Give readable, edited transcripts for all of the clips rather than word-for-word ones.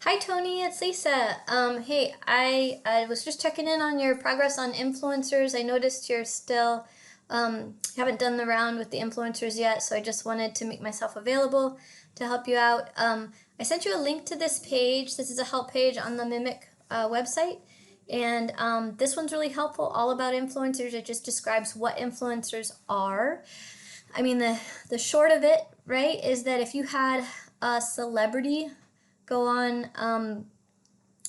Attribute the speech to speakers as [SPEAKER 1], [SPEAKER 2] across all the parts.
[SPEAKER 1] Hi Tony, it's Lisa. Hey, I was just checking in on your progress on influencers. I noticed you're still haven't done the round with the influencers yet, so I just wanted to make myself available to help you out. I sent you a link to this page. This is a help page on the Mimic website, and this one's really helpful, all about influencers. It just describes what influencers are. I mean, the short of it, right, is that if you had a celebrity go on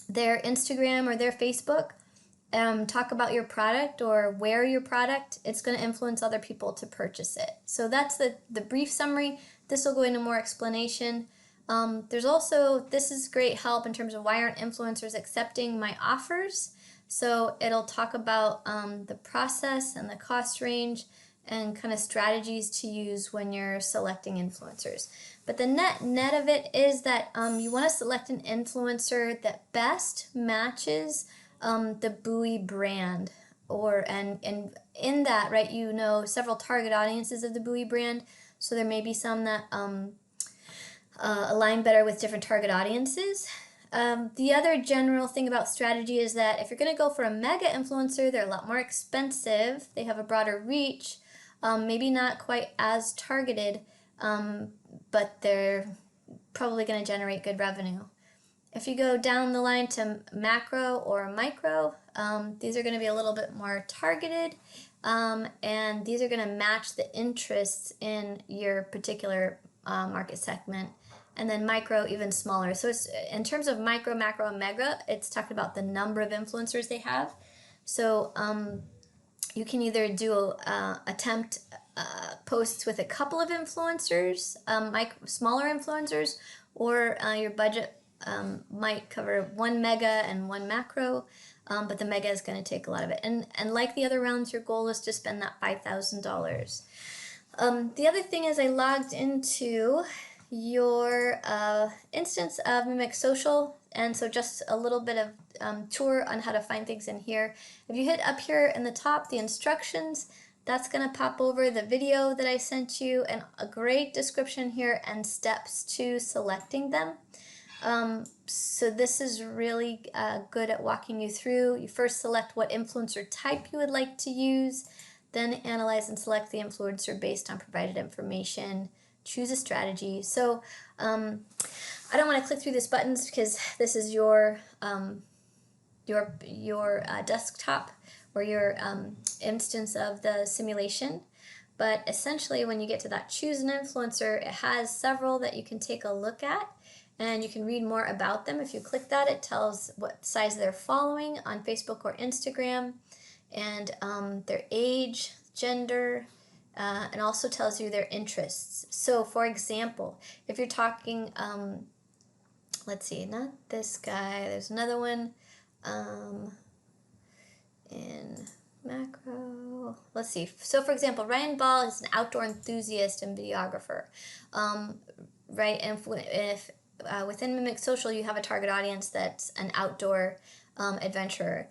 [SPEAKER 1] their Instagram or their Facebook, talk about your product or wear your product, it's going to influence other people to purchase it. So that's the brief summary. This will go into more explanation. There's also, this is great help in terms of why aren't influencers accepting my offers. So it'll talk about the process and the cost range and kind of strategies to use when you're selecting influencers. But the net of it is that you want to select an influencer that best matches the Buoy brand, and in that, right, you know several target audiences of the Buoy brand, so there may be some that align better with different target audiences. The other general thing about strategy is that if you're going to go for a mega influencer, they're a lot more expensive, they have a broader reach, maybe not quite as targeted, but they're probably going to generate good revenue. If you go down the line to macro or micro, these are going to be a little bit more targeted, and these are going to match the interests in your particular market segment. And then micro, even smaller. So it's, in terms of micro, macro, and mega, it's talking about the number of influencers they have. So you can either do attempt posts with a couple of influencers, smaller influencers, or your budget might cover one mega and one macro, but the mega is going to take a lot of it. And like the other rounds, your goal is to spend that $5,000. The other thing is I logged into your instance of Mimic Social, and so just a little bit of tour on how to find things in here. If you hit up here in the top, the instructions, that's going to pop over the video that I sent you and a great description here and steps to selecting them. So this is really good at walking you through. You first select what influencer type you would like to use, then analyze and select the influencer based on provided information. Choose a strategy. So I don't want to click through these buttons because this is your desktop or your instance of the simulation. But essentially, when you get to that choose an influencer, it has several that you can take a look at, and you can read more about them. If you click that, it tells what size they're following on Facebook or Instagram, and their age, gender, and also tells you their interests. So for example, if you're talking, let's see, not this guy, there's another one in macro. Let's see. So for example, Ryan Ball is an outdoor enthusiast and videographer, right? And if within Mimic Social you have a target audience that's an outdoor adventurer,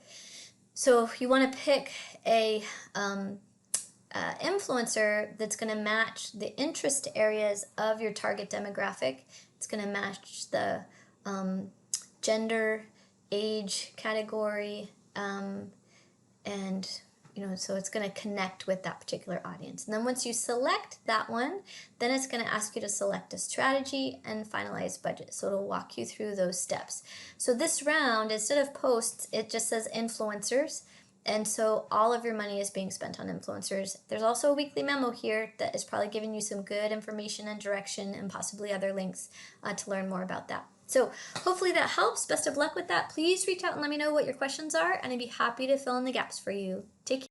[SPEAKER 1] so you want to pick a influencer that's going to match the interest areas of your target demographic. It's going to match the gender, age category, and so it's going to connect with that particular audience. And then once you select that one, then it's going to ask you to select a strategy and finalize budget. So it'll walk you through those steps. So this round, instead of posts, it just says influencers. And so all of your money is being spent on influencers. There's also a weekly memo here that is probably giving you some good information and direction and possibly other links to learn more about that. So hopefully that helps. Best of luck with that. Please reach out and let me know what your questions are, and I'd be happy to fill in the gaps for you. Take care.